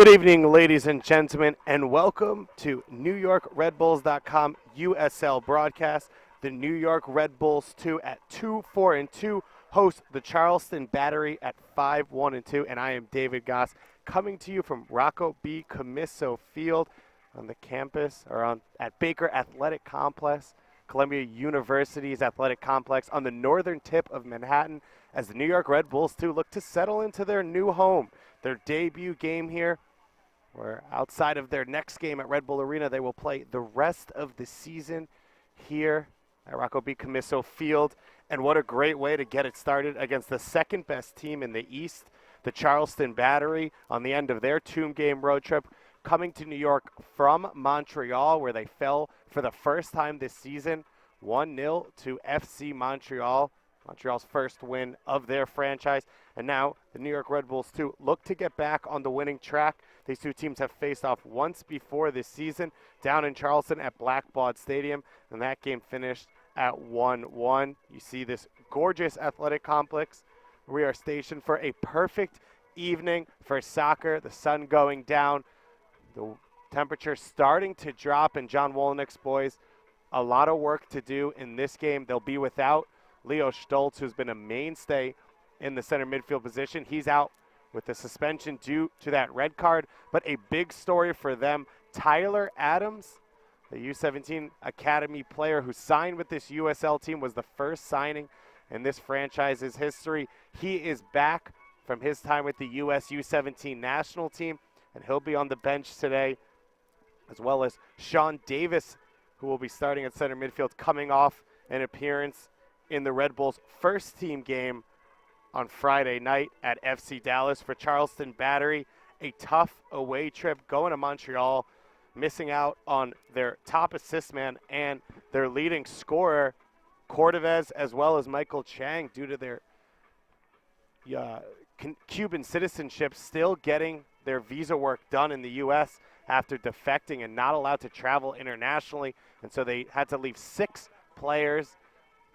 Good evening, ladies and gentlemen, and welcome to NewYorkRedBulls.com USL broadcast. The New York Red Bulls 2 at 2-4-2 host the Charleston Battery at 5-1-2, and I am David Goss coming to you from Rocco B. Commisso Field on the campus at Baker Athletic Complex, Columbia University's athletic complex on the northern tip of Manhattan, as the New York Red Bulls 2 look to settle into their new home. Their debut game here, where outside of their next game at Red Bull Arena, they will play the rest of the season here at Rocco B. Commisso Field. And what a great way to get it started against the second best team in the East, the Charleston Battery, on the end of their two-game road trip, coming to New York from Montreal, where they fell for the first time this season, 1-0 to FC Montreal. Montreal's first win of their franchise. And now the New York Red Bulls 2 look to get back on the winning track. These two teams have faced off once before this season down in Charleston at Blackbaud Stadium, and that game finished at 1-1. You see this gorgeous athletic complex. We are stationed for a perfect evening for soccer. The sun going down, the temperature starting to drop, and John Wolnick's boys, a lot of work to do in this game. They'll be without Leo Stoltz, who's been a mainstay in the center midfield position. He's out with the suspension due to that red card. But a big story for them, Tyler Adams, the U17 Academy player who signed with this USL team, was the first signing in this franchise's history. He is back from his time with the US U17 national team, and he'll be on the bench today, as well as Sean Davis, who will be starting at center midfield, coming off an appearance in the Red Bulls' first team game on Friday night at FC Dallas. For Charleston Battery, a tough away trip going to Montreal, missing out on their top assist man and their leading scorer, Cordovez, as well as Michael Chang, due to their Cuban citizenship, still getting their visa work done in the U.S. after defecting and not allowed to travel internationally. And so they had to leave 6 players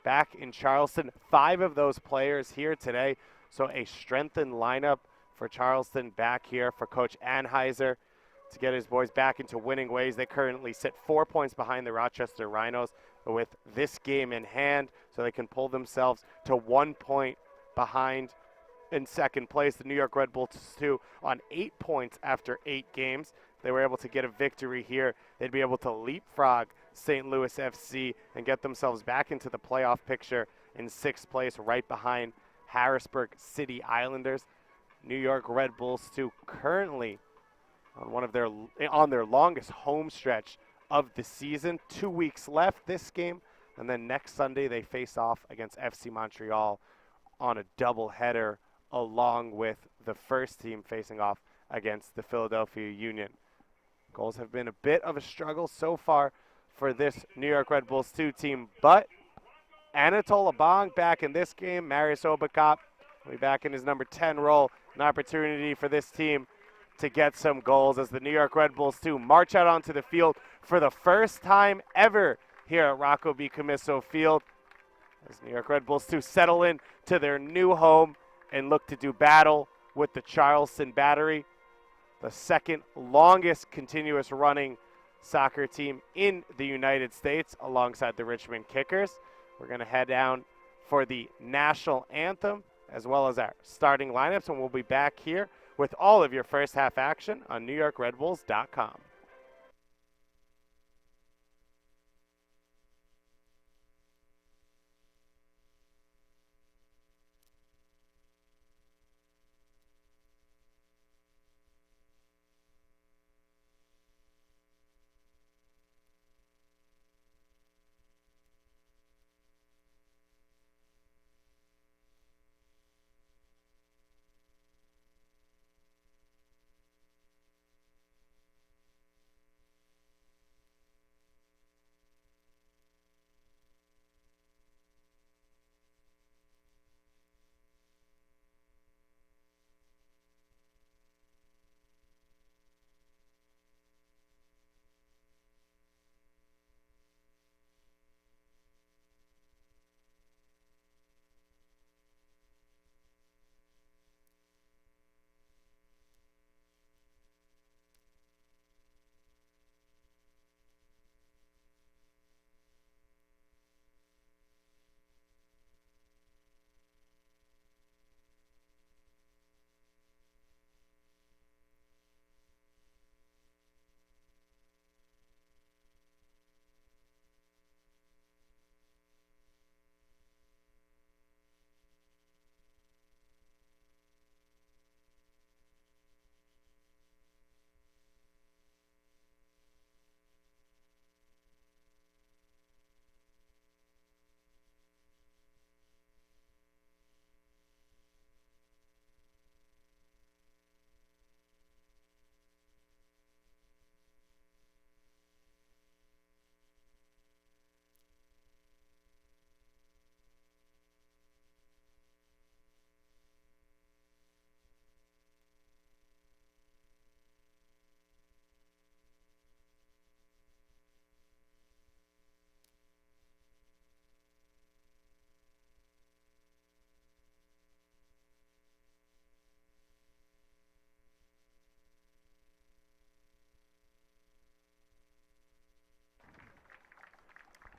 back in Charleston. 5 of those players here today. So a strengthened lineup for Charleston back here for Coach Anheuser to get his boys back into winning ways. They currently sit 4 points behind the Rochester Rhinos with this game in hand, so they can pull themselves to 1 point behind in second place. The New York Red Bulls 2 on 8 points after 8 games. They were able to get a victory here. They'd be able to leapfrog St. Louis FC and get themselves back into the playoff picture in 6th place, right behind Harrisburg City Islanders. New York Red Bulls 2 currently on their longest home stretch of the season. 2 weeks left this game, and then next Sunday they face off against FC Montreal on a doubleheader, along with the first team facing off against the Philadelphia Union. Goals have been a bit of a struggle so far for this New York Red Bulls 2 team, but Anatol Abong back in this game. Marius Obakop will be back in his number 10 role. An opportunity for this team to get some goals as the New York Red Bulls 2 march out onto the field for the first time ever here at Rocco B. Commisso Field, as New York Red Bulls 2 settle in to their new home and look to do battle with the Charleston Battery, the second longest continuous running soccer team in the United States, alongside the Richmond Kickers. We're going to head down for the national anthem as well as our starting lineups, and we'll be back here with all of your first half action on NewYorkRedBulls.com.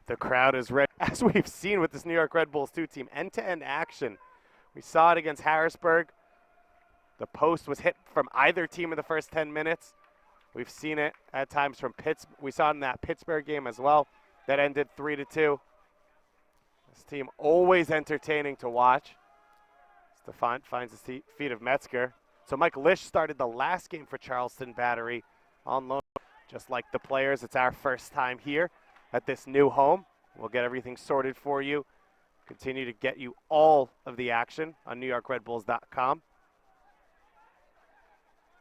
The crowd is ready. As we've seen with this New York Red Bulls 2 team, end-to-end action. We saw it against Harrisburg. The post was hit from either team in the first 10 minutes. We've seen it at times from Pittsburgh. We saw it in that Pittsburgh game as well. That ended 3-2. This team always entertaining to watch. Stefan finds the feet of Metzger. So Mike Lish started the last game for Charleston Battery on loan. Just like the players, it's our first time here at this new home. We'll get everything sorted for you. Continue to get you all of the action on NewYorkRedBulls.com.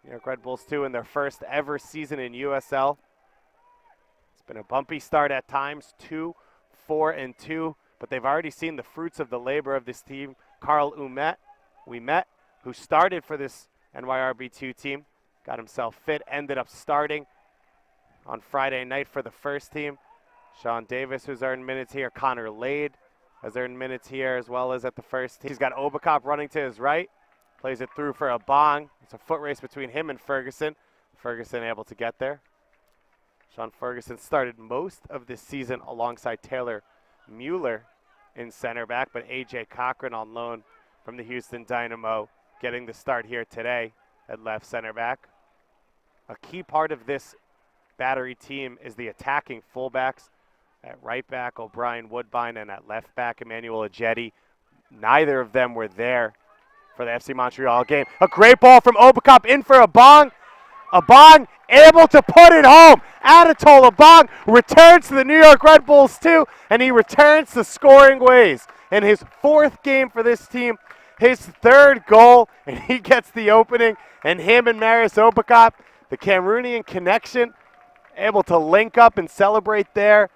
New York Red Bulls 2 in their first ever season in USL. It's been a bumpy start at times, 2-4-2, but they've already seen the fruits of the labor of this team. Carl Ouimet, who started for this NYRB2 team, got himself fit, ended up starting on Friday night for the first team. Sean Davis, who's earned minutes here. Connor Lade has earned minutes here as well as at the first team. He's got Obakop running to his right. Plays it through for a bong. It's a foot race between him and Ferguson. Ferguson able to get there. Sean Ferguson started most of this season alongside Taylor Mueller in center back, but A.J. Cochran on loan from the Houston Dynamo getting the start here today at left center back. A key part of this Battery team is the attacking fullbacks. At right back, O'Brien Woodbine, and at left back, Emmanuel Ajeti. Neither of them were there for the FC Montreal game. A great ball from Obakop in for a bong. A bong able to put it home. Anatol Abong returns to the New York Red Bulls 2, and he returns to scoring ways. In his fourth game for this team, his third goal, and he gets the opening. And him and Marius Obakop, the Cameroonian connection, able to link up and celebrate there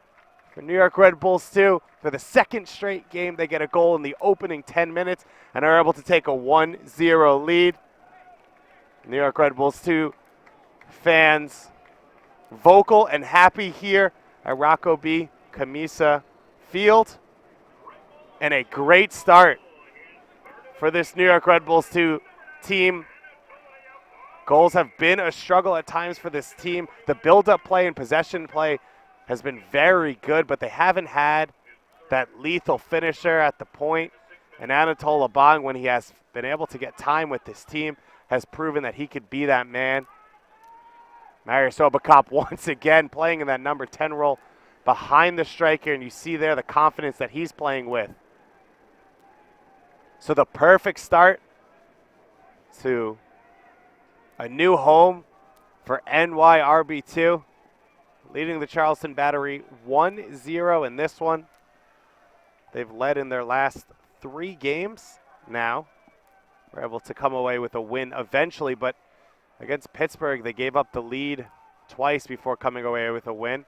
for New York Red Bulls 2. For the second straight game, they get a goal in the opening 10 minutes and are able to take a 1-0 lead. New York Red Bulls 2 fans vocal and happy here at Rocco B, Commisso Field. And a great start for this New York Red Bulls 2 team. Goals have been a struggle at times for this team. The build-up play and possession play has been very good, but they haven't had that lethal finisher at the point. And Anatol Abong, when he has been able to get time with this team, has proven that he could be that man. Marius Obakop once again playing in that number 10 role behind the striker, and you see there the confidence that he's playing with. So the perfect start to a new home for NYRB2, leading the Charleston Battery 1-0 in this one. They've led in their last 3 games now. We're able to come away with a win eventually, but against Pittsburgh, they gave up the lead twice before coming away with a win.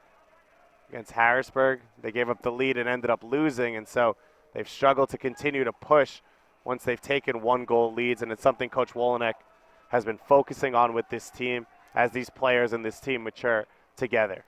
Against Harrisburg, they gave up the lead and ended up losing, and so they've struggled to continue to push once they've taken 1-goal leads, and it's something Coach Wolenek has been focusing on with this team as these players and this team mature together.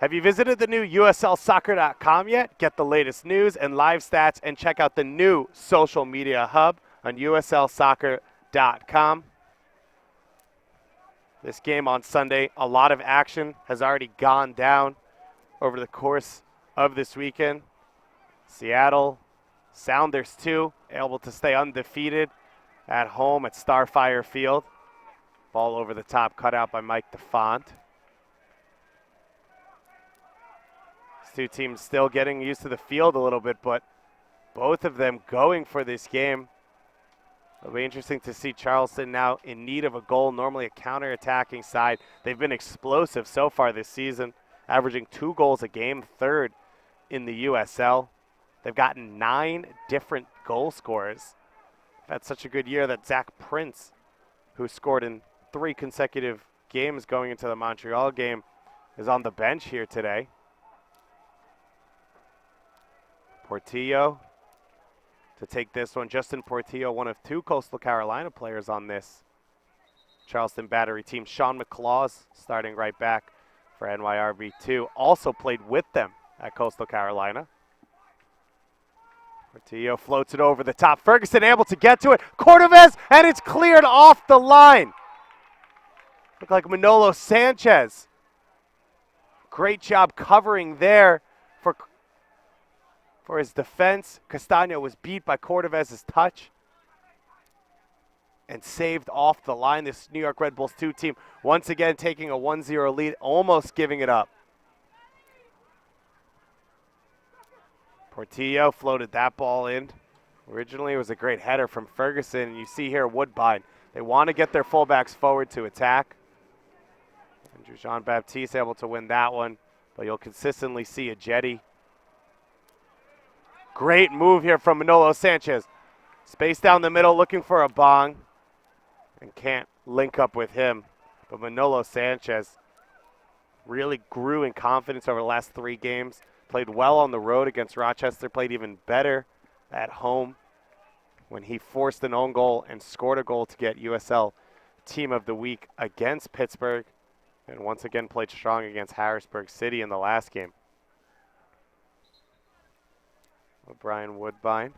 Have you visited the new USLsoccer.com yet? Get the latest news and live stats and check out the new social media hub on USLsoccer.com. This game on Sunday, a lot of action has already gone down over the course of this weekend. Seattle Sounders 2, able to stay undefeated at home at Starfire Field. Ball over the top, cut out by Mike DeFont. These two teams still getting used to the field a little bit, but both of them going for this game. It'll be interesting to see Charleston now in need of a goal, normally a counter-attacking side. They've been explosive so far this season, averaging 2 goals a game, third in the USL. They've gotten 9 different goal scorers. They've had such a good year that Zach Prince, who scored in 3 consecutive games going into the Montreal game, is on the bench here today. Portillo to take this one. Justin Portillo, one of 2 Coastal Carolina players on this Charleston Battery team. Sean McClaws, starting right back for NYRB2, also played with them at Coastal Carolina. Portillo floats it over the top. Ferguson able to get to it. Cordovez, and it's cleared off the line. Looked like Manolo Sanchez. Great job covering there for his defense. Castaño was beat by Cordovez's touch and saved off the line. This New York Red Bulls 2 team once again taking a 1-0 lead, almost giving it up. Portillo floated that ball in. Originally, it was a great header from Ferguson. And you see here Woodbine. They want to get their fullbacks forward to attack. And Jean-Baptiste able to win that one. But you'll consistently see a jetty. Great move here from Manolo Sanchez. Space down the middle, looking for a bong. And can't link up with him. But Manolo Sanchez really grew in confidence over the last 3 games. Played well on the road against Rochester, played even better at home when he forced an own goal and scored a goal to get USL Team of the Week against Pittsburgh, and once again played strong against Harrisburg City in the last game. Brian Woodbine,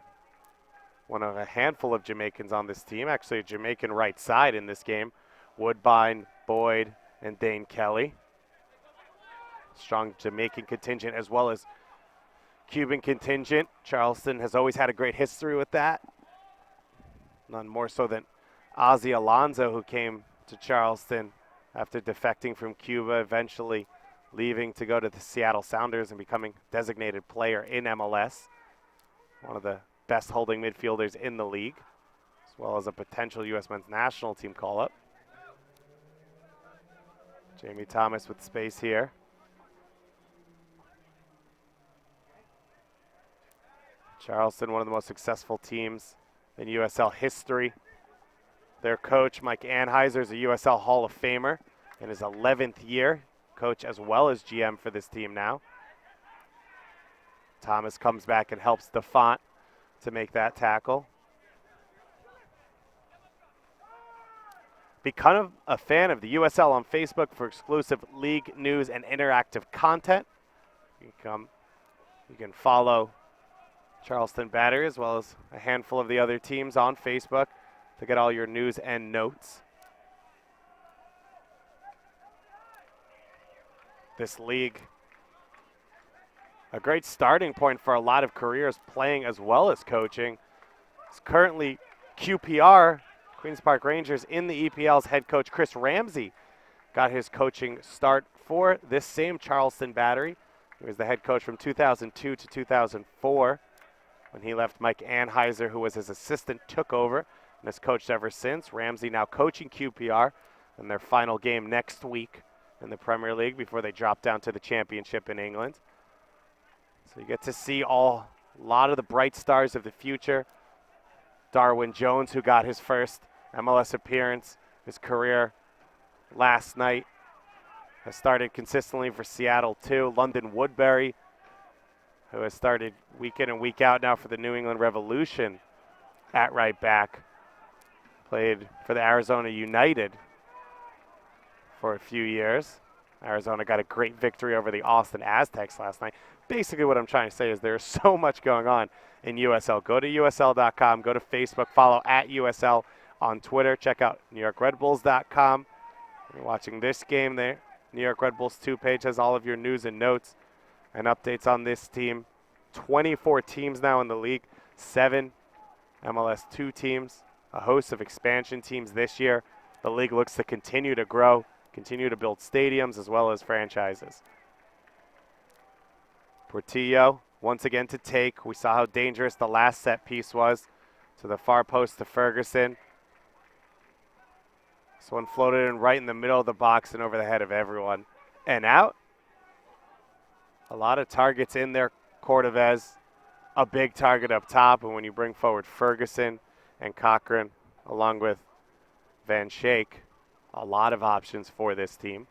one of a handful of Jamaicans on this team, actually a Jamaican right side in this game. Woodbine, Boyd, and Dane Kelly. Strong Jamaican contingent as well as Cuban contingent. Charleston has always had a great history with that. None more so than Ozzy Alonso, who came to Charleston after defecting from Cuba, eventually leaving to go to the Seattle Sounders and becoming designated player in MLS. One of the best holding midfielders in the league, as well as a potential U.S. men's national team call-up. Jamie Thomas with space here. Charleston, one of the most successful teams in USL history. Their coach, Mike Anheuser, is a USL Hall of Famer in his 11th year. Coach as well as GM for this team now. Thomas comes back and helps DeFont to make that tackle. Become a fan of the USL on Facebook for exclusive league news and interactive content. You can follow Charleston Battery as well as a handful of the other teams on Facebook to get all your news and notes. This league, a great starting point for a lot of careers playing as well as coaching. It's currently QPR, Queens Park Rangers, in the EPL's head coach Chris Ramsey got his coaching start for this same Charleston Battery. He was the head coach from 2002 to 2004. When he left, Mike Anheuser, who was his assistant, took over and has coached ever since. Ramsey now coaching QPR in their final game next week in the Premier League before they drop down to the Championship in England. So you get to see a lot of the bright stars of the future. Darwin Jones, who got his first MLS appearance, his career last night, has started consistently for Seattle too. London Woodbury, who has started week in and week out now for the New England Revolution at right back. Played for the Arizona United for a few years. Arizona got a great victory over the Austin Aztecs last night. Basically what I'm trying to say is there's so much going on in USL. Go to USL.com, go to Facebook, follow at USL on Twitter. Check out NewYorkRedBulls.com. You're watching this game there. New York Red Bulls 2 page has all of your news and notes and updates on this team. 24 teams now in the league, 7 MLS 2 teams, a host of expansion teams this year. The league looks to continue to grow, continue to build stadiums as well as franchises. Portillo once again to take. We saw how dangerous the last set piece was to the far post to Ferguson. This one floated in right in the middle of the box and over the head of everyone. And out. A lot of targets in there. Cordovez, a big target up top. And when you bring forward Ferguson and Cochran along with Van Schaik, a lot of options for this team.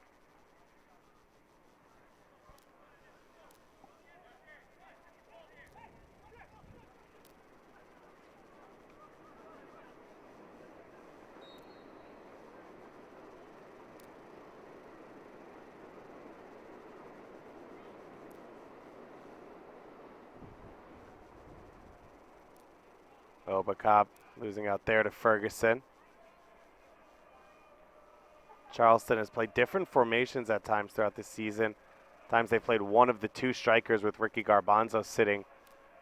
Obacop losing out there to Ferguson. Charleston has played different formations at times throughout the season. Times they played one of the two strikers with Ricky Garbanzo sitting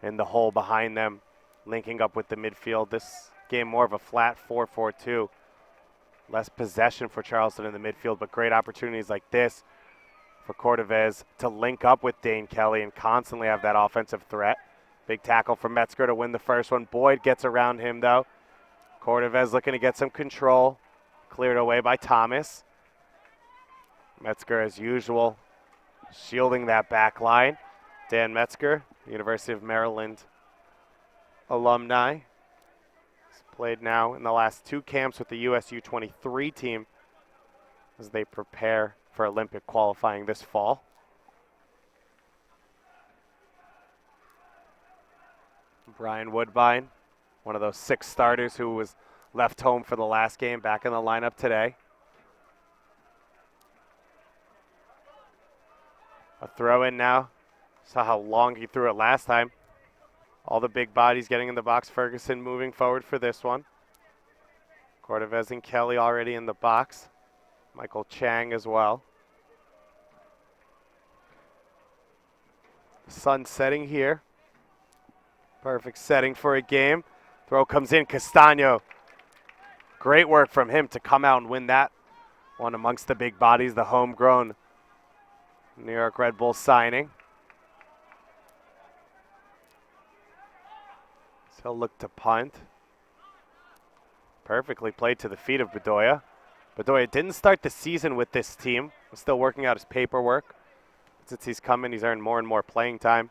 in the hole behind them, linking up with the midfield. This game more of a flat 4-4-2. Less possession for Charleston in the midfield, but great opportunities like this for Cordovez to link up with Dane Kelly and constantly have that offensive threat. Big tackle from Metzger to win the first one. Boyd gets around him, though. Cordovez looking to get some control. Cleared away by Thomas. Metzger, as usual, shielding that back line. Dan Metzger, University of Maryland alumni. He's played now in the last two camps with the USU 23 team as they prepare for Olympic qualifying this fall. Brian Woodbine, one of those 6 starters who was left home for the last game, back in the lineup today. A throw in now. Saw how long he threw it last time. All the big bodies getting in the box. Ferguson moving forward for this one. Cordovez and Kelly already in the box. Michael Chang as well. Sun setting here. Perfect setting for a game. Throw comes in. Castano. Great work from him to come out and win that one amongst the big bodies. The homegrown New York Red Bulls signing. So he'll look to punt. Perfectly played to the feet of Bedoya. Bedoya didn't start the season with this team. Was still working out his paperwork. Since he's come in, he's earned more and more playing time.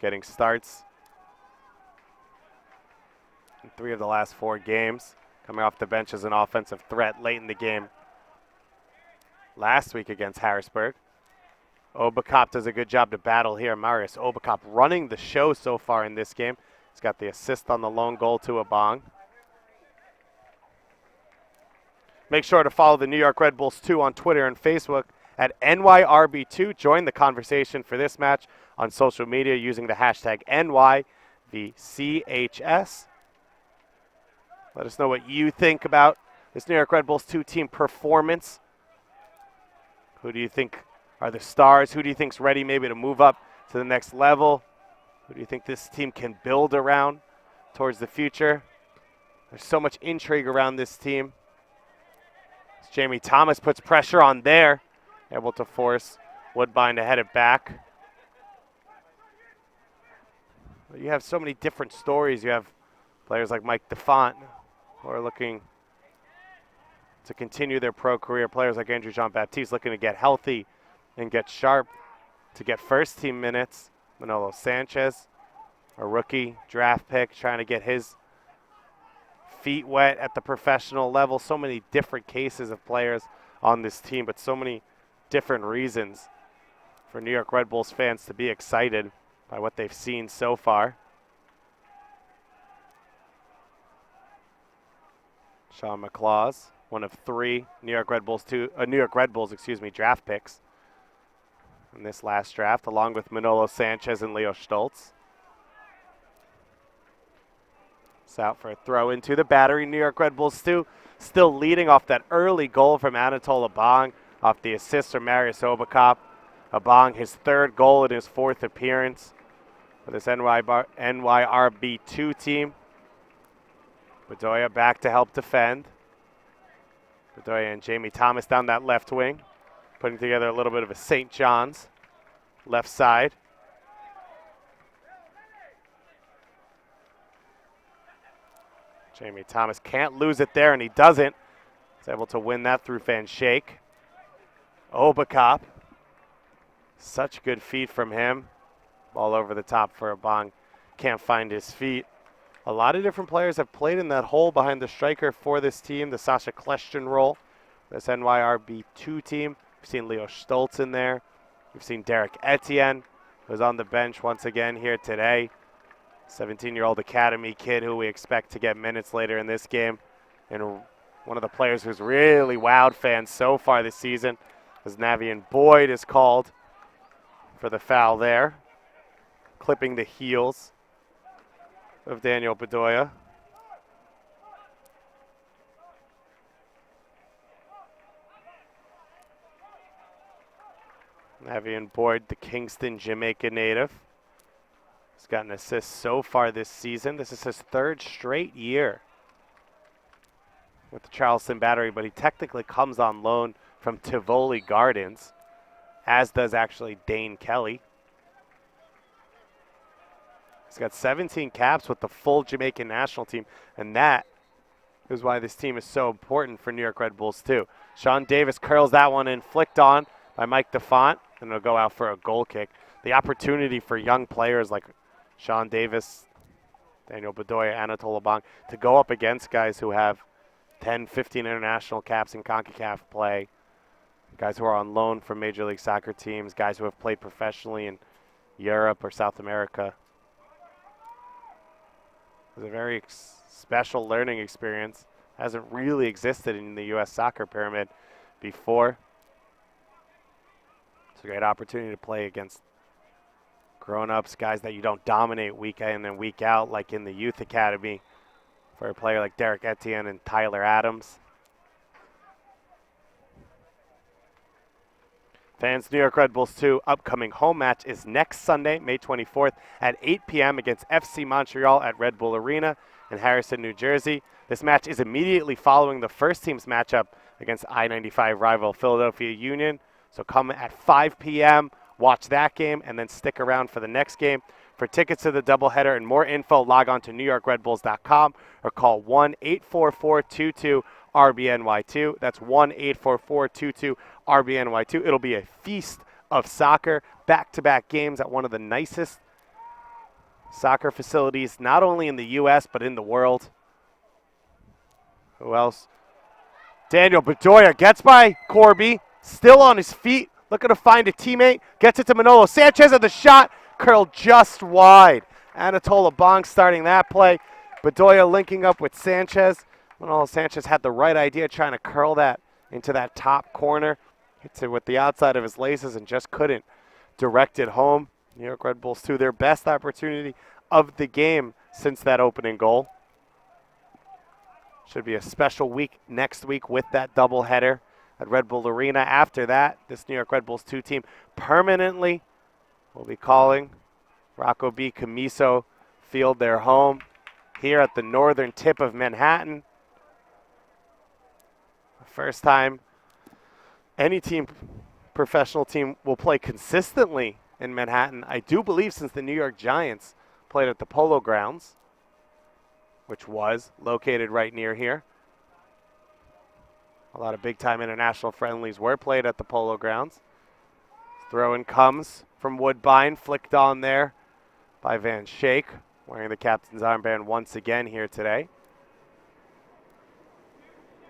Getting starts in 3 of the last 4 games. Coming off the bench as an offensive threat late in the game last week against Harrisburg. Obacop does a good job to battle here. Marius Obacop running the show so far in this game. He's got the assist on the lone goal to Abong. Make sure to follow the New York Red Bulls 2 on Twitter and Facebook at NYRB2. Join the conversation for this match on social media using the hashtag NYVCHS. Let us know what you think about this New York Red Bulls 2 team performance. Who do you think are the stars? Who do you think's ready maybe to move up to the next level? Who do you think this team can build around towards the future? There's so much intrigue around this team. As Jamie Thomas puts pressure on there, able to force Woodbine to head it back. You have so many different stories. You have players like Mike DeFont who are looking to continue their pro career. Players like Andrew Jean-Baptiste looking to get healthy and get sharp to get first team minutes. Manolo Sanchez, a rookie draft pick, trying to get his feet wet at the professional level. So many different cases of players on this team, but so many different reasons for New York Red Bulls fans to be excited by what they've seen so far. Sean McClaws, one of 3 New York Red Bulls draft picks in this last draft, along with Manolo Sanchez and Leo Stoltz. It's out for a throw into the Battery. New York Red Bulls still leading off that early goal from Anatol Abong, off the assist from Marius Obacop. Abong, his 3rd goal in his 4th appearance for this NYRB2 team. Bedoya back to help defend. Bedoya and Jamie Thomas down that left wing, putting together a little bit of a St. John's left side. Jamie Thomas can't lose it there, and he doesn't. He's able to win that through Van Shake. Obacop, such good feet from him. Ball over the top for Abong. Can't find his feet. A lot of different players have played in that hole behind the striker for this team, the Sasha Kleshton role. This NYRB2 team. We've seen Leo Stoltz in there. We've seen Derek Etienne, who's on the bench once again here today. 17-year-old academy kid who we expect to get minutes later in this game. And one of the players who's really wowed fans so far this season, as Navian Boyd is called for the foul there, clipping the heels of Daniel Bedoya. Navian Boyd, the Kingston, Jamaica native. He's got an assist so far this season. This is his third straight year with the Charleston Battery, but he technically comes on loan from Tivoli Gardens, as does actually Dane Kelly. He's got 17 caps with the full Jamaican national team, and that is why this team is so important for New York Red Bulls too. Sean Davis curls that one in, flicked on by Mike DeFont, and it'll go out for a goal kick. The opportunity for young players like Sean Davis, Daniel Bedoya, Anatole Abang to go up against guys who have 10, 15 international caps in CONCACAF play, guys who are on loan from Major League Soccer teams, guys who have played professionally in Europe or South America. It's a very special learning experience. Hasn't really existed in the U.S. soccer pyramid before. It's a great opportunity to play against grown-ups, guys that you don't dominate week in and week out like in the youth academy for a player like Derek Etienne and Tyler Adams. Fans, New York Red Bulls 2 upcoming home match is next Sunday, May 24th at 8 p.m. against FC Montreal at Red Bull Arena in Harrison, New Jersey. This match is immediately following the first team's matchup against I-95 rival Philadelphia Union. So come at 5 p.m., watch that game, and then stick around for the next game. For tickets to the doubleheader and more info, log on to NewYorkRedBulls.com or call 1-844-22-RBNY2. That's 1-844-22-RBNY2. It'll be a feast of soccer, back-to-back games at one of the nicest soccer facilities, not only in the U.S., but in the world. Who else? Daniel Bedoya gets by Corby, still on his feet, looking to find a teammate, gets it to Manolo Sanchez at the shot, curled just wide. Anatole Abang starting that play. Bedoya linking up with Sanchez. Manolo Sanchez had the right idea trying to curl that into that top corner. Hits it with the outside of his laces and just couldn't direct it home. New York Red Bulls 2, their best opportunity of the game since that opening goal. Should be a special week next week with that doubleheader at Red Bull Arena. After that, this New York Red Bulls 2 team permanently will be calling Rocco B Commisso Field their home here at the northern tip of Manhattan. First time any team, professional team, will play consistently in Manhattan, I do believe, since the New York Giants played at the Polo Grounds, which was located right near here. A lot of big-time international friendlies were played at the Polo Grounds. Throw-in comes from Woodbine, flicked on there by Van Schaik, wearing the captain's armband once again here today.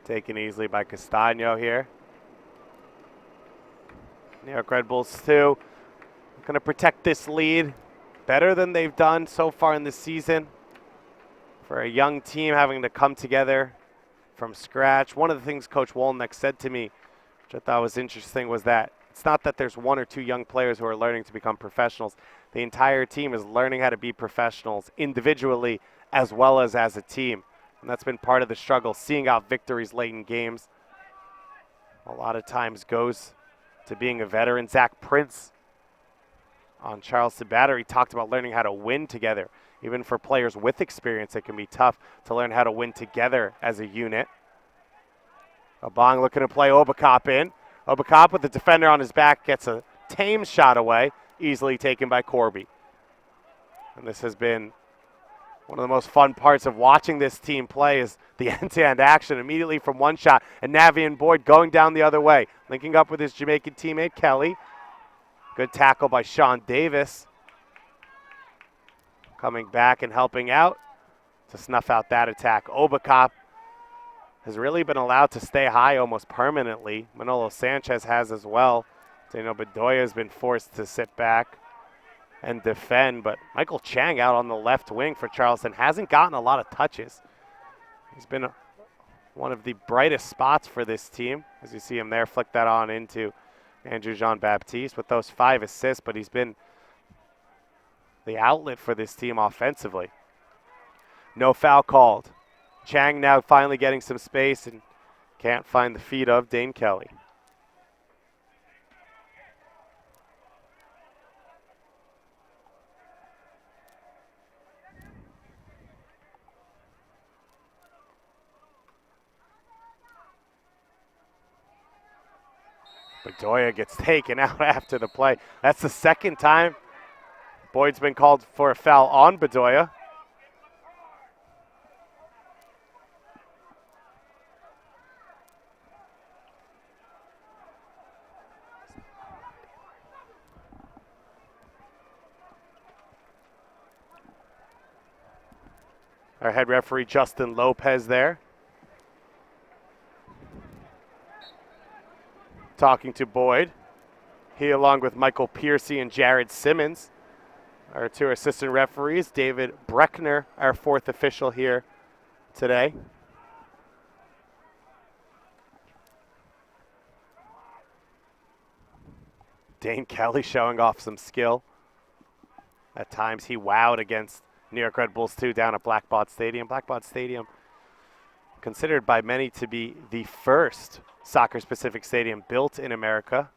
Taken easily by Castano here. New York Red Bulls 2 going to protect this lead better than they've done so far in the season. For a young team having to come together from scratch. One of the things Coach Wolnick said to me, which I thought was interesting, was that it's not that there's one or two young players who are learning to become professionals. The entire team is learning how to be professionals individually as well as a team. And that's been part of the struggle, seeing out victories late in games. A lot of times goes to being a veteran. Zach Prince on Charleston Battery talked about learning how to win together. Even for players with experience, it can be tough to learn how to win together as a unit. Abang looking to play Obakop in. Obakop with the defender on his back gets a tame shot away, easily taken by Corby. And this has been one of the most fun parts of watching this team play, is the end-to-end action immediately from one shot. And Navian Boyd going down the other way, linking up with his Jamaican teammate Kelly. Good tackle by Sean Davis. Coming back and helping out to snuff out that attack. Obakop has really been allowed to stay high almost permanently. Manolo Sanchez has as well. Daniel Bedoya has been forced to sit back and defend, but Michael Chang out on the left wing for Charleston hasn't gotten a lot of touches. He's been one of the brightest spots for this team. As you see him there, flick that on into Andrew Jean-Baptiste with those 5 assists, but he's been the outlet for this team offensively. No foul called. Chang now finally getting some space and can't find the feet of Dane Kelly. Bedoya gets taken out after the play. That's the second time Boyd's been called for a foul on Bedoya. Our head referee, Justin Lopez, there, talking to Boyd. He, along with Michael Piercy and Jared Simmons, our two assistant referees. David Breckner, our fourth official here today. Dane Kelly showing off some skill. At times he wowed against New York Red Bulls 2 down at Blackbaud Stadium. Blackbaud Stadium, considered by many to be the first soccer-specific stadium built in America.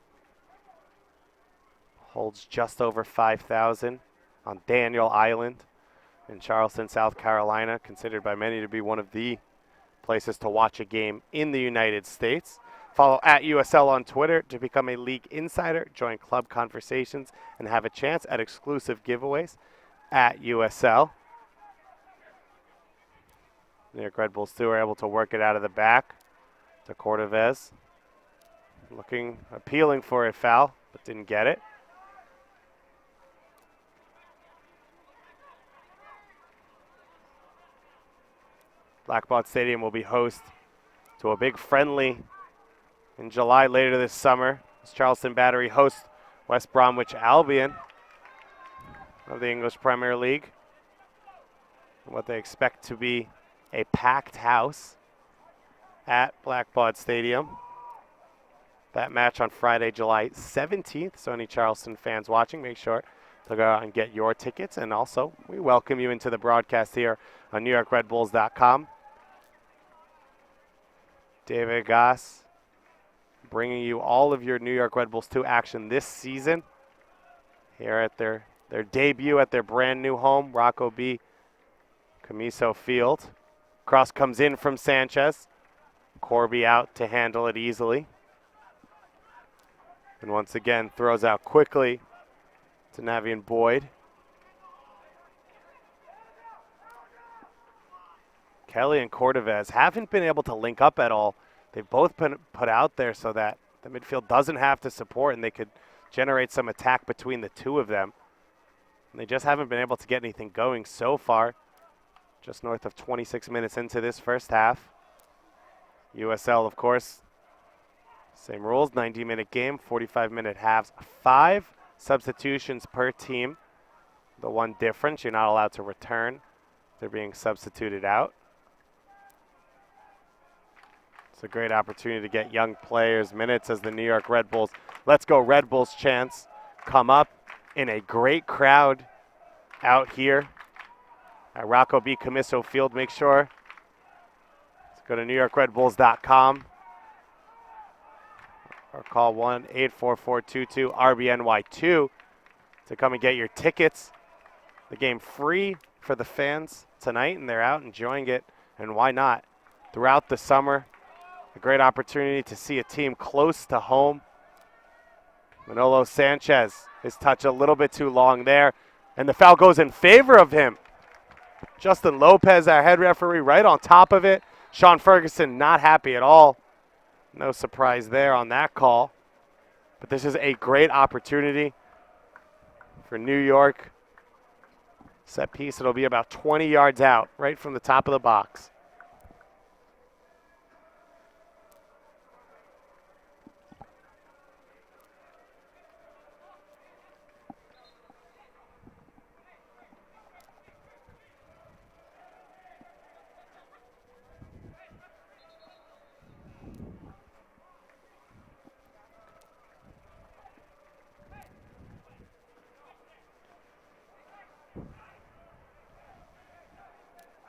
Holds just over 5,000 on Daniel Island in Charleston, South Carolina. Considered by many to be one of the places to watch a game in the United States. Follow at USL on Twitter to become a league insider, join club conversations, and have a chance at exclusive giveaways at USL. New York Red Bulls 2 are able to work it out of the back to Cordovez. Appealing for a foul, but didn't get it. Blackbaud Stadium will be host to a big friendly in July later this summer, as Charleston Battery hosts West Bromwich Albion of the English Premier League. What they expect to be a packed house at Blackbaud Stadium. That match on Friday, July 17th. So any Charleston fans watching, make sure to go out and get your tickets. And also, we welcome you into the broadcast here on NewYorkRedBulls.com. David Goss bringing you all of your New York Red Bulls 2 action this season here at their debut at their brand new home, Rocco B, Commisso Field. Cross comes in from Sanchez. Corby out to handle it easily. And once again, throws out quickly to Navian Boyd. Kelly and Cordovez haven't been able to link up at all. They've both been put out there so that the midfield doesn't have to support and they could generate some attack between the two of them. And they just haven't been able to get anything going so far. Just north of 26 minutes into this first half. USL, of course, same rules, 90-minute game, 45-minute halves, 5 substitutions per team. The one difference, you're not allowed to return. They're being substituted out. It's a great opportunity to get young players minutes as the New York Red Bulls, Let's Go Red Bulls chants come up in a great crowd out here at Rocco B Commisso Field. Make sure to go to NewYorkRedBulls.com or call 1-844-22-RBNY2 to come and get your tickets. The game free for the fans tonight, and they're out enjoying it, and why not? Throughout the summer, a great opportunity to see a team close to home. Manolo Sanchez, his touch a little bit too long there, and the foul goes in favor of him. Justin Lopez, our head referee, right on top of it. Sean Ferguson not happy at all. No surprise there on that call. But this is a great opportunity for New York. Set piece, it'll be about 20 yards out, right from the top of the box.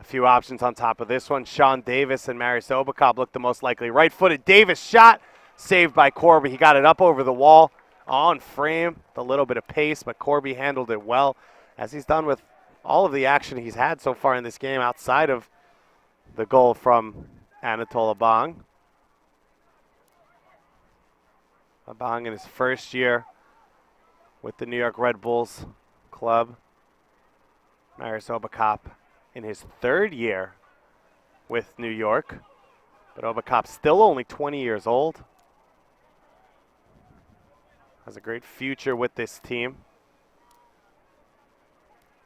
few options on top of this one. Sean Davis and Marius Obakop look the most likely. Right-footed Davis shot, saved by Corby. He got it up over the wall, on frame, with a little bit of pace, but Corby handled it well, as he's done with all of the action he's had so far in this game outside of the goal from Anatol Abang. Abang in his first year with the New York Red Bulls club. Marius Obakop in his third year with New York, but Obakop's still only 20 years old. Has a great future with this team.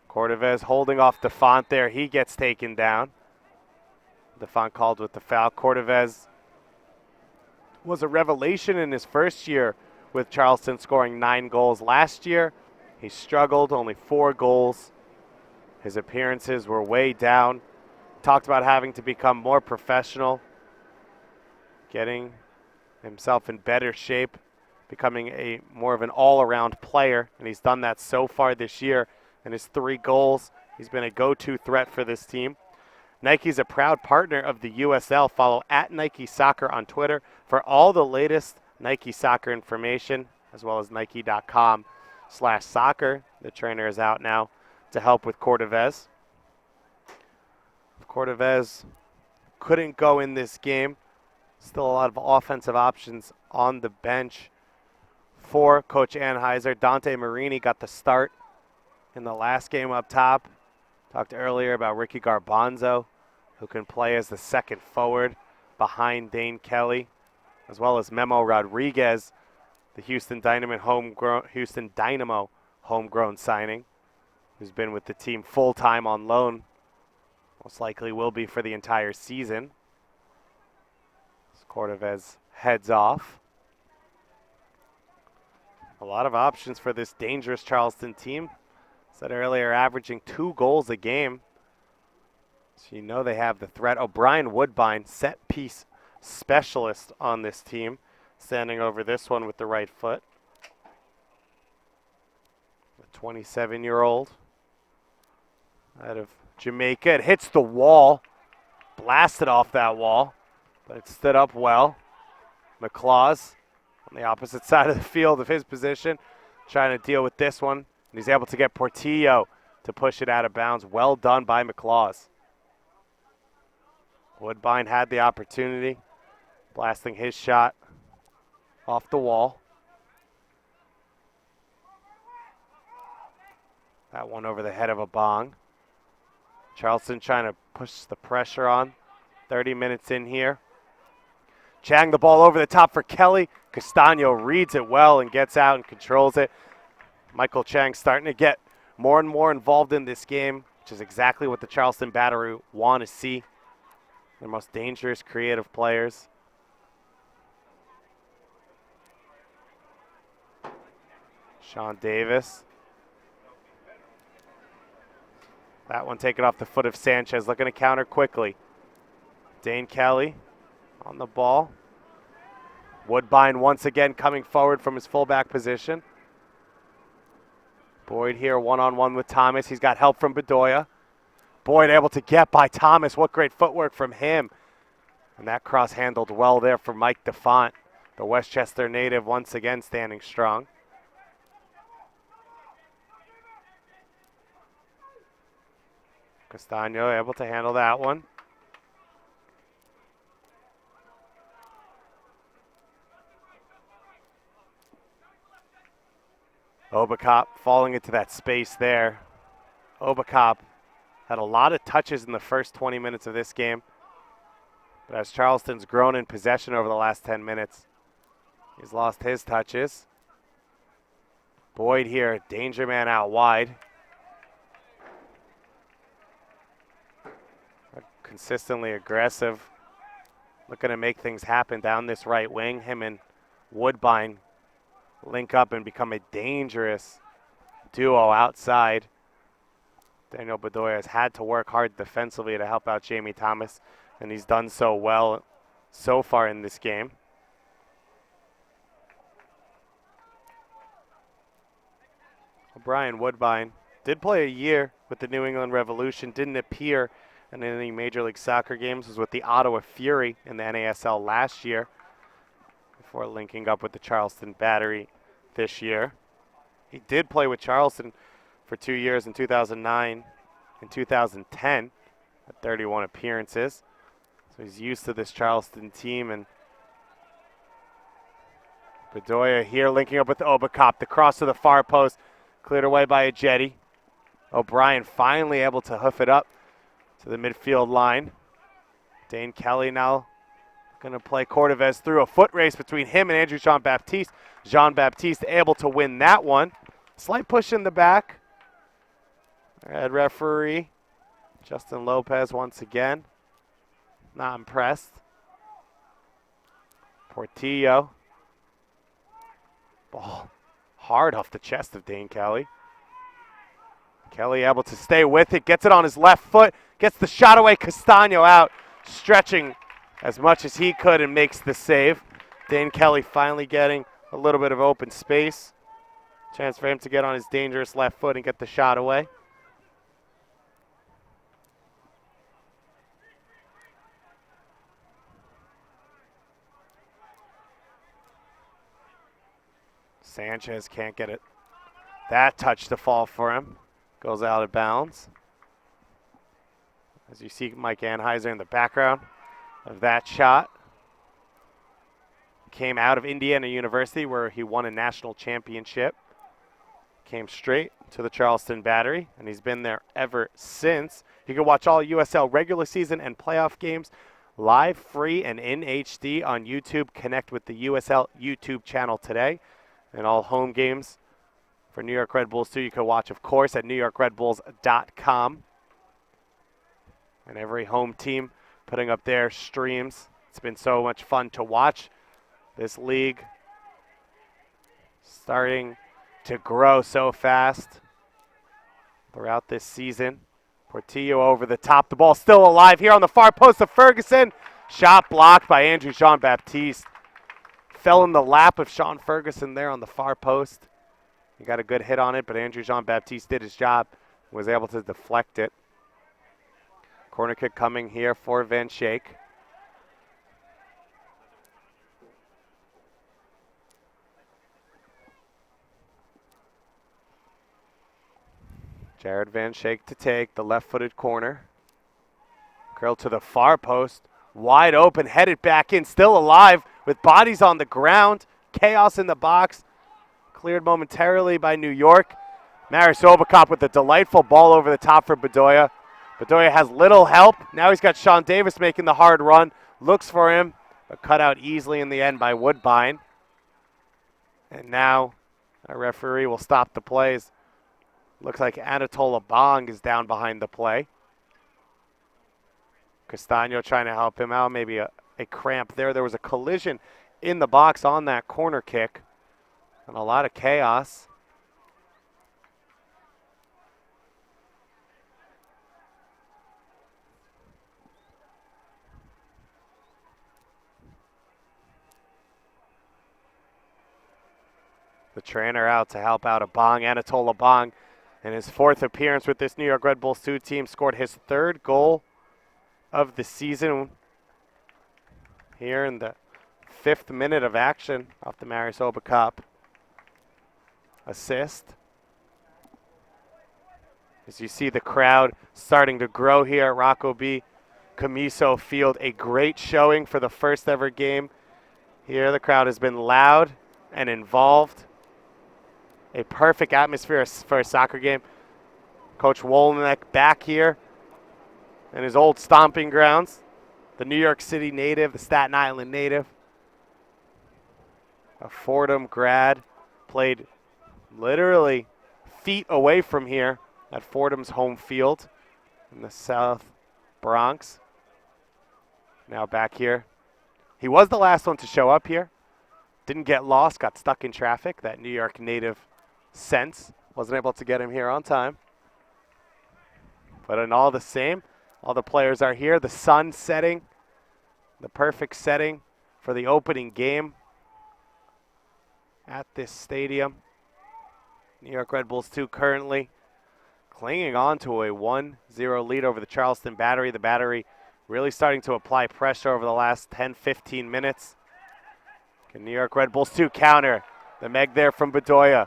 Cordovez holding off Defont there. He gets taken down. Defont called with the foul. Cordovez was a revelation in his first year with Charleston, scoring 9 goals. Last year, he struggled, only 4 goals. His appearances were way down. Talked about having to become more professional, getting himself in better shape, becoming a more of an all-around player, and he's done that so far this year. In his 3 goals, he's been a go-to threat for this team. Nike's a proud partner of the USL. Follow @Nike Soccer on Twitter for all the latest Nike Soccer information, as well as Nike.com/soccer. The trainer is out now to help with Cordovez. Cordovez couldn't go in this game. Still a lot of offensive options on the bench for Coach Anheuser. Dante Marini got the start in the last game up top. Talked earlier about Ricky Garbanzo, who can play as the second forward behind Dane Kelly, as well as Memo Rodriguez, the Houston Dynamo homegrown signing, who's been with the team full-time on loan. Most likely will be for the entire season. Cordovez heads off. A lot of options for this dangerous Charleston team. Said earlier, averaging 2 goals a game. So you know they have the threat. O'Brien Woodbine, set piece specialist on this team, standing over this one with the right foot. The 27-year-old out of Jamaica. It hits the wall, blasted off that wall, but it stood up well. McClaws on the opposite side of the field of his position, trying to deal with this one. And he's able to get Portillo to push it out of bounds. Well done by McClaws. Woodbine had the opportunity, blasting his shot off the wall. That one over the head of Abang. Charleston trying to push the pressure on. 30 minutes in here. Chang the ball over the top for Kelly. Castano reads it well and gets out and controls it. Michael Chang starting to get more and more involved in this game, which is exactly what the Charleston Battery want to see. Their most dangerous, creative players. Sean Davis. That one taken off the foot of Sanchez, looking to counter quickly. Dane Kelly on the ball. Woodbine once again coming forward from his fullback position. Boyd here one-on-one with Thomas. He's got help from Bedoya. Boyd able to get by Thomas. What great footwork from him. And that cross handled well there for Mike Defont, the Westchester native, once again standing strong. Castano able to handle that one. Obakop falling into that space there. Obakop had a lot of touches in the first 20 minutes of this game. But as Charleston's grown in possession over the last 10 minutes, he's lost his touches. Boyd here, danger man out wide. Consistently aggressive, looking to make things happen down this right wing. Him and Woodbine link up and become a dangerous duo outside. Daniel Bedoya has had to work hard defensively to help out Jamie Thomas, and he's done so well so far in this game. O'Brien Woodbine did play a year with the New England Revolution, didn't appear in any Major League Soccer games was with the Ottawa Fury in the NASL last year before linking up with the Charleston Battery this year. He did play with Charleston for 2 years in 2009 and 2010 at 31 appearances. So he's used to this Charleston team. And Bedoya here linking up with Obacop. The cross to the far post, cleared away by a Jetty. O'Brien finally able to hoof it up to the midfield line. Dane Kelly now going to play Cordovez through a foot race between him and Andrew Jean-Baptiste. Jean-Baptiste able to win that one. Slight push in the back. Red referee, Justin Lopez once again. Not impressed. Portillo. Ball hard off the chest of Dane Kelly. Kelly able to stay with it, gets it on his left foot, gets the shot away, Castano out, stretching as much as he could and makes the save. Dane Kelly finally getting a little bit of open space. Chance for him to get on his dangerous left foot and get the shot away. Sanchez can't get it. That touch to fall for him. Goes out of bounds. As you see Mike Anheuser in the background of that shot. Came out of Indiana University where he won a national championship. Came straight to the Charleston Battery, and he's been there ever since. You can watch all USL regular season and playoff games live, free, and in HD on YouTube. Connect with the USL YouTube channel today. And all home games for New York Red Bulls, too, you can watch, of course, at NewYorkRedBulls.com. And every home team putting up their streams. It's been so much fun to watch this league starting to grow so fast throughout this season. Portillo over the top. The ball still alive here on the far post of Ferguson. Shot blocked by Andrew Jean-Baptiste. Fell in the lap of Sean Ferguson there on the far post. He got a good hit on it, but Andrew Jean-Baptiste did his job, was able to deflect it. Corner kick coming here for Van Schaik. Jared Van Schaik to take the left-footed corner. Curl to the far post. Wide open, headed back in, still alive with bodies on the ground. Chaos in the box. Cleared momentarily by New York. Maris Obacop with a delightful ball over the top for Bedoya. Bedoya has little help. Now he's got Sean Davis making the hard run. Looks for him, but cut out easily in the end by Woodbine. And now our referee will stop the plays. Looks like Anatol Abong is down behind the play. Castano trying to help him out. Maybe a cramp there. There was a collision in the box on that corner kick. And a lot of chaos. The trainer out to help out Abong, Anatol Abong. In his fourth appearance with this New York Red Bulls 2 team, scored his third goal of the season here in the 5th minute of action off the Maris Obacop assist. As you see the crowd starting to grow here at Rocco B. Commisso Field, a great showing for the first ever game. Here the crowd has been loud and involved. A perfect atmosphere for a soccer game. Coach Wolnick back here in his old stomping grounds. The New York City native, the Staten Island native. A Fordham grad, played literally feet away from here at Fordham's home field in the South Bronx. Now back here. He was the last one to show up here. Didn't get lost, got stuck in traffic. That New York native sense. Wasn't able to get him here on time. But in all the same, all the players are here. The sun setting, the perfect setting for the opening game at this stadium. New York Red Bulls 2 currently clinging on to a 1-0 lead over the Charleston Battery. The Battery really starting to apply pressure over the last 10-15 minutes. Can New York Red Bulls 2 counter? The Meg there from Bedoya.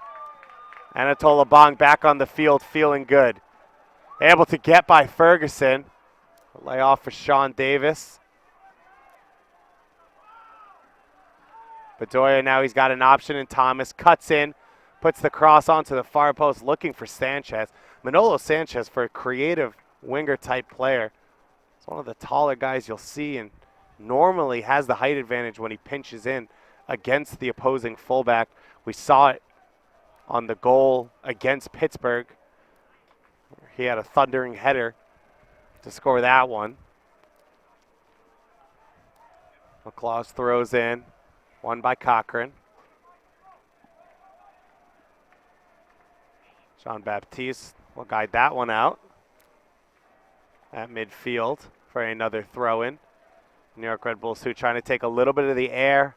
Anatol Abong back on the field, feeling good. Able to get by Ferguson. Lay off for Sean Davis. Bedoya now he's got an option, and Thomas cuts in, puts the cross onto the far post, looking for Sanchez. Manolo Sanchez, for a creative winger type player, is one of the taller guys you'll see, and normally has the height advantage when he pinches in against the opposing fullback. We saw it on the goal against Pittsburgh. He had a thundering header to score that one. McClaws throws in, won by Cochran. Jean-Baptiste will guide that one out at midfield for another throw-in. New York Red Bulls 2 trying to take a little bit of the air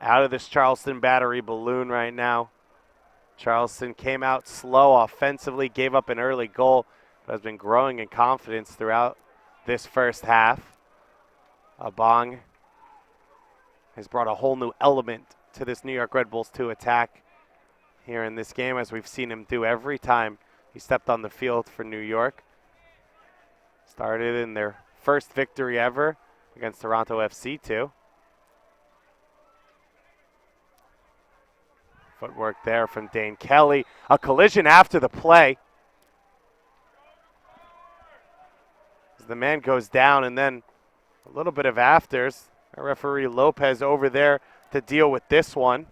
out of this Charleston Battery balloon right now. Charleston came out slow offensively, gave up an early goal, but has been growing in confidence throughout this first half. Abong has brought a whole new element to this New York Red Bulls 2 attack here in this game, as we've seen him do every time he stepped on the field for New York. Started in their first victory ever against Toronto FC 2. Footwork there from Dane Kelly. A collision after the play. As the man goes down, and then a little bit of afters. Our referee Lopez over there to deal with this one.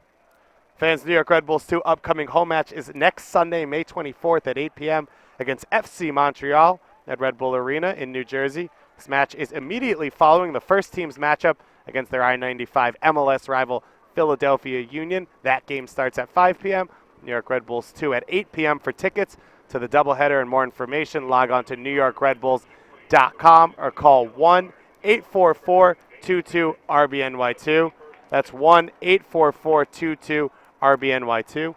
Fans, New York Red Bulls 2 upcoming home match is next Sunday, May 24th at 8 p.m. against FC Montreal at Red Bull Arena in New Jersey. This match is immediately following the first team's matchup against their I-95 MLS rival Philadelphia Union. That game starts at 5 p.m. New York Red Bulls 2 at 8 p.m. For tickets to the doubleheader and more information, log on to NewYorkRedBulls.com or call 1-844-22-RBNY2. That's 1-844-22-RBNY2.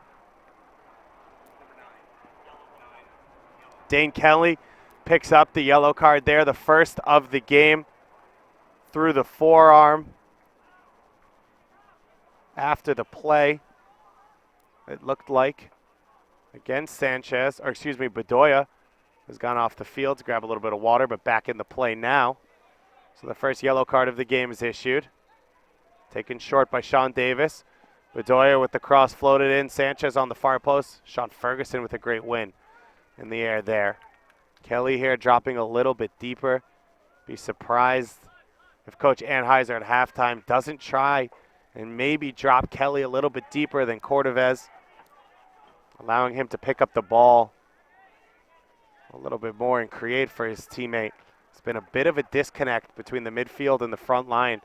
Dane Kelly picks up the yellow card there, the first of the game, through the forearm. After the play, it looked like against Sanchez, or excuse me, Bedoya has gone off the field to grab a little bit of water, but back in the play now. So the first yellow card of the game is issued. Taken short by Sean Davis. Bedoya with the cross floated in. Sanchez on the far post. Sean Ferguson with a great win in the air there. Kelly here dropping a little bit deeper. Be surprised if Coach Anheuser at halftime doesn't try and maybe drop Kelly a little bit deeper than Cordovez, allowing him to pick up the ball a little bit more and create for his teammate. It's been a bit of a disconnect between the midfield and the front line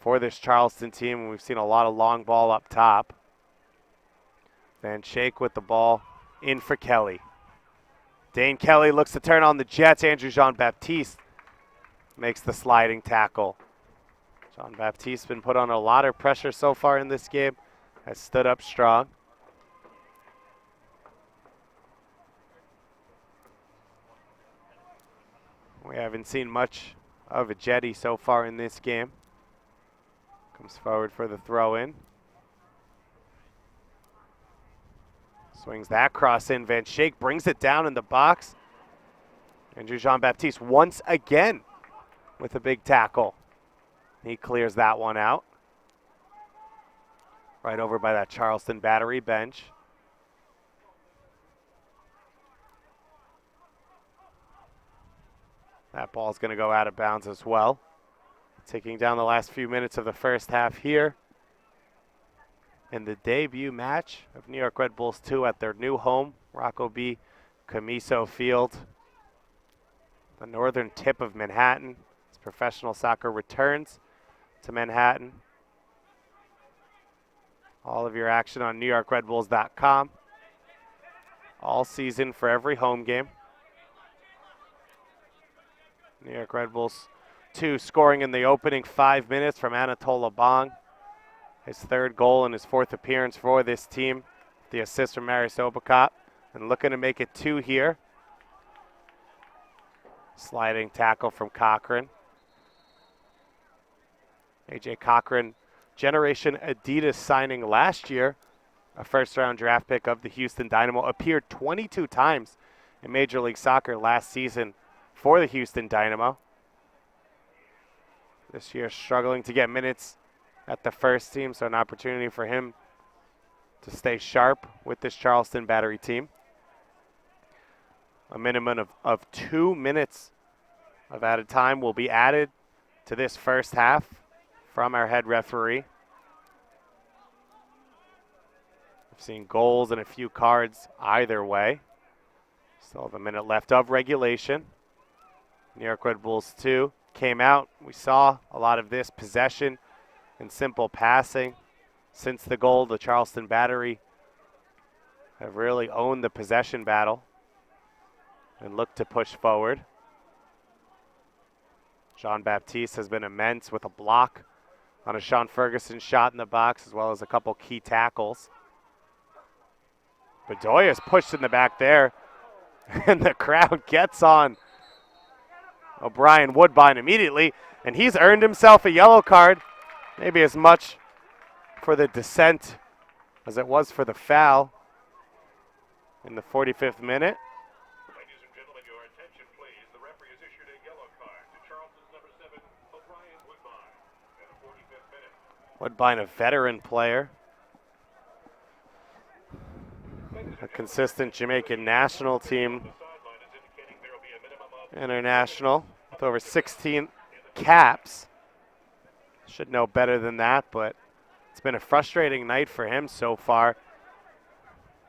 for this Charleston team, and we've seen a lot of long ball up top. Van Schaik with the ball in for Kelly. Dane Kelly looks to turn on the Jets. Andrew Jean-Baptiste makes the sliding tackle. Jean-Baptiste's been put on a lot of pressure so far in this game, has stood up strong. We haven't seen much of a Jetty so far in this game. Comes forward for the throw-in. Swings that cross in. Van Schaik brings it down in the box. Andrew Jean-Baptiste once again with a big tackle. He clears that one out. Right over by that Charleston Battery bench. That ball's going to go out of bounds as well. Taking down the last few minutes of the first half here in the debut match of New York Red Bulls 2 at their new home, Rocco B, Commisso Field. The northern tip of Manhattan as professional soccer returns to Manhattan. All of your action on NewYorkRedBulls.com all season for every home game. New York Red Bulls 2 scoring in the opening 5 minutes from Anatol Abong. His third goal and his fourth appearance for this team. The assist from Marius Obacop. and looking to make it 2 here. Sliding tackle from Cochran. A.J. Cochran, Generation Adidas signing last year, a first-round draft pick of the Houston Dynamo, appeared 22 times in Major League Soccer last season for the Houston Dynamo. This year struggling to get minutes at the first team, so an opportunity for him to stay sharp with this Charleston Battery team. A minimum of 2 minutes of added time will be added to this first half from our head referee. We've seen goals and a few cards either way. Still have a minute left of regulation. New York Red Bulls 2 came out. We saw a lot of this possession and simple passing. Since the goal, the Charleston Battery have really owned the possession battle and looked to push forward. Jean-Baptiste has been immense with a block on a Sean Ferguson shot in the box, as well as a couple key tackles. Bedoya's pushed in the back there, and the crowd gets on O'Brien Woodbine immediately, and he's earned himself a yellow card, maybe as much for the dissent as it was for the foul in the 45th minute. Ladies and gentlemen, your attention please. The referee has issued a yellow card to Charleston's number 7, O'Brien Woodbine, in the 45th minute. Woodbine, a veteran player, a consistent Jamaican national team international with over 16 caps. Should know better than that, but it's been a frustrating night for him so far.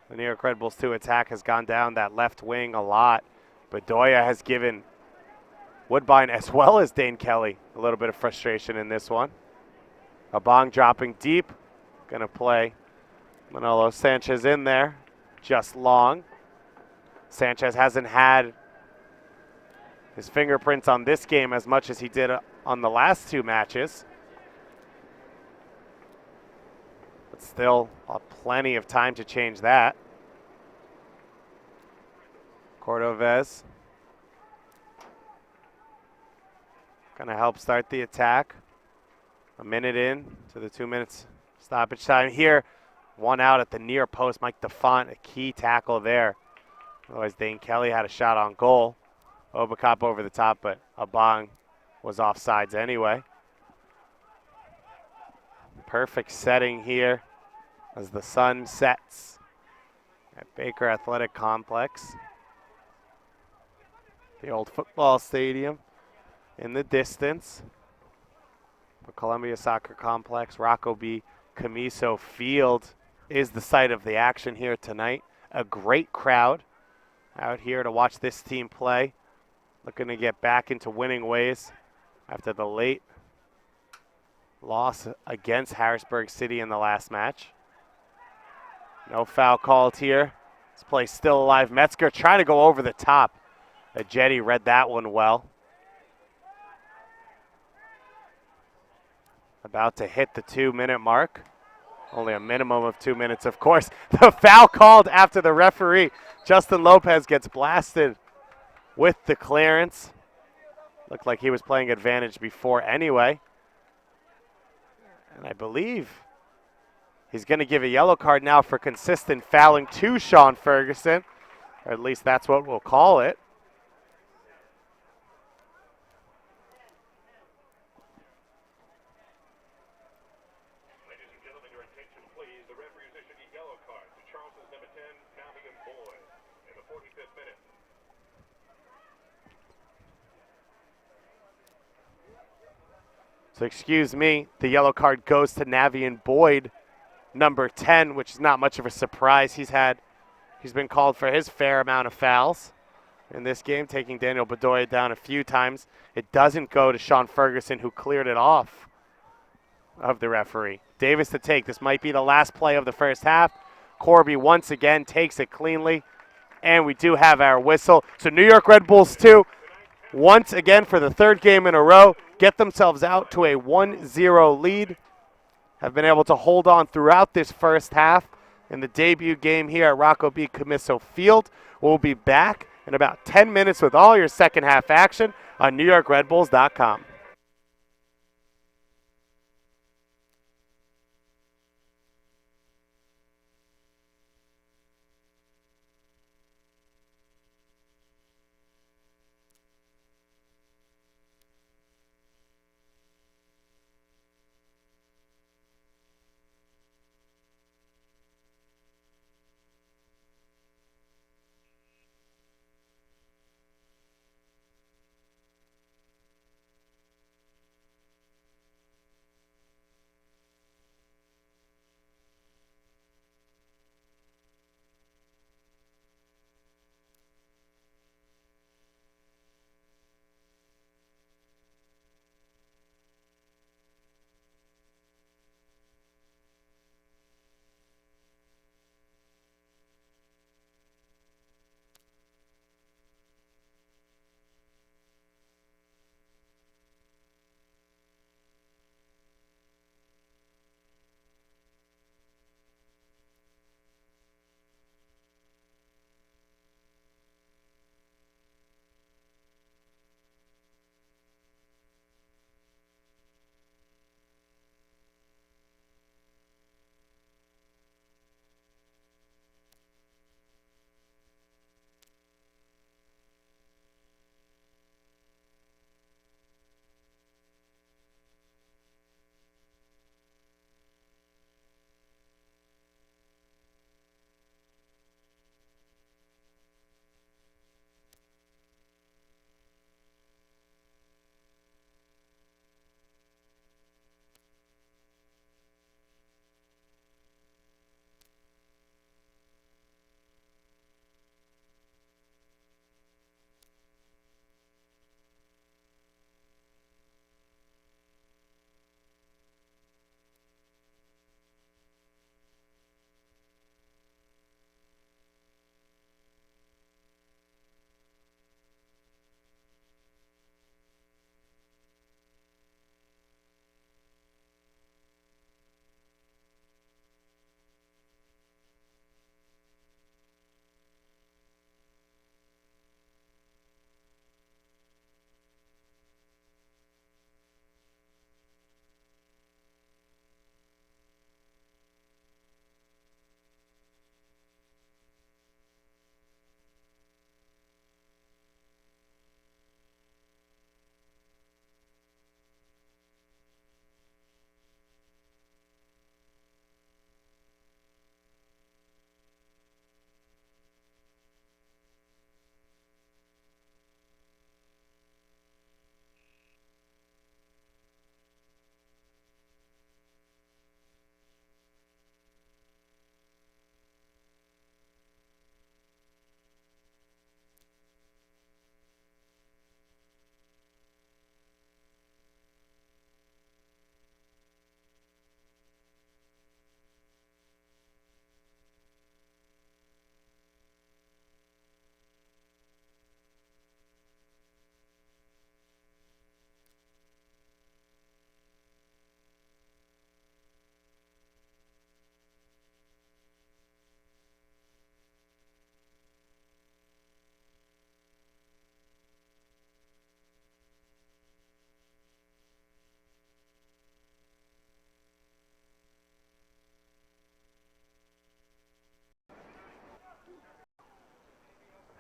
The New York Red Bulls 2 attack has gone down that left wing a lot. Bedoya has given Woodbine, as well as Dane Kelly, a little bit of frustration in this one. Abong dropping deep. Going to play Manolo Sanchez in there. Just long. Sanchez hasn't had his fingerprints on this game as much as he did on the last 2 matches. But still plenty of time to change that. Cordovez gonna help start the attack. A minute in to the 2 minutes stoppage time here. One out at the near post. Mike DeFont, a key tackle there. Otherwise, Dane Kelly had a shot on goal. Obacop over the top, but Abong was offsides anyway. Perfect setting here as the sun sets at Baker Athletic Complex. The old football stadium in the distance. The Columbia Soccer Complex, Rocco B, Commisso Field is the site of the action here tonight. A great crowd out here to watch this team play. Looking to get back into winning ways after the late loss against Harrisburg City in the last match. No foul called here. This play still alive. Metzger trying to go over the top. Jetty read that one well. About to hit the 2-minute mark. Only a minimum of 2 minutes, of course. The foul called after the referee. Justin Lopez gets blasted with the clearance. Looked like he was playing advantage before anyway. And I believe he's going to give a yellow card now for consistent fouling to Sean Ferguson. Or at least that's what we'll call it. So excuse me, the yellow card goes to Navian Boyd, number 10, which is not much of a surprise. He's been called for his fair amount of fouls in this game, taking Daniel Bedoya down a few times. It doesn't go to Sean Ferguson, who cleared it off of the referee. Davis to take. This might be the last play of the first half. Corby once again takes it cleanly, and we do have our whistle. So New York Red Bulls 2, once again for the 3rd game in a row, get themselves out to a 1-0 lead. Have been able to hold on throughout this first half. in the debut game here at Rocco B. Commisso Field. We'll be back in about 10 minutes with all your second half action on NewYorkRedBulls.com.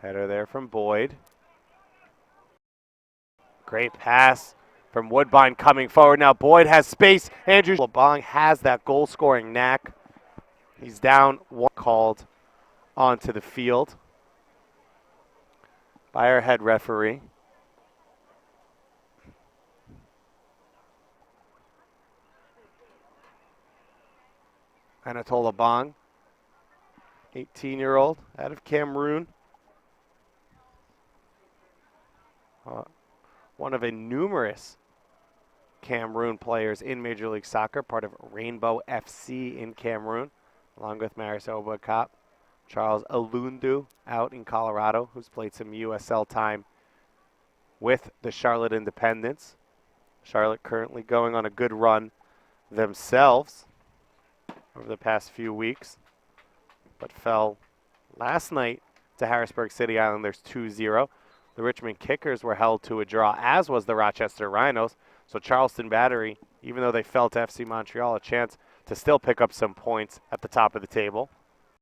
Header there from Boyd. Great pass from Woodbine coming forward. Now Boyd has space. Andrew LeBong has that goal-scoring knack. He's down one called onto the field by our head referee. Anatole LeBong, 18-year-old out of Cameroon. One of a numerous Cameroon players in Major League Soccer, part of Rainbow FC in Cameroon, along with Maris Obakop. Charles Alundu out in Colorado, who's played some USL time with the Charlotte Independents. Charlotte currently going on a good run themselves over the past few weeks. but fell last night to Harrisburg City Islanders 2-0. The Richmond Kickers were held to a draw, as was the Rochester Rhinos. So Charleston Battery, even though they fell to FC Montreal, a chance to still pick up some points at the top of the table.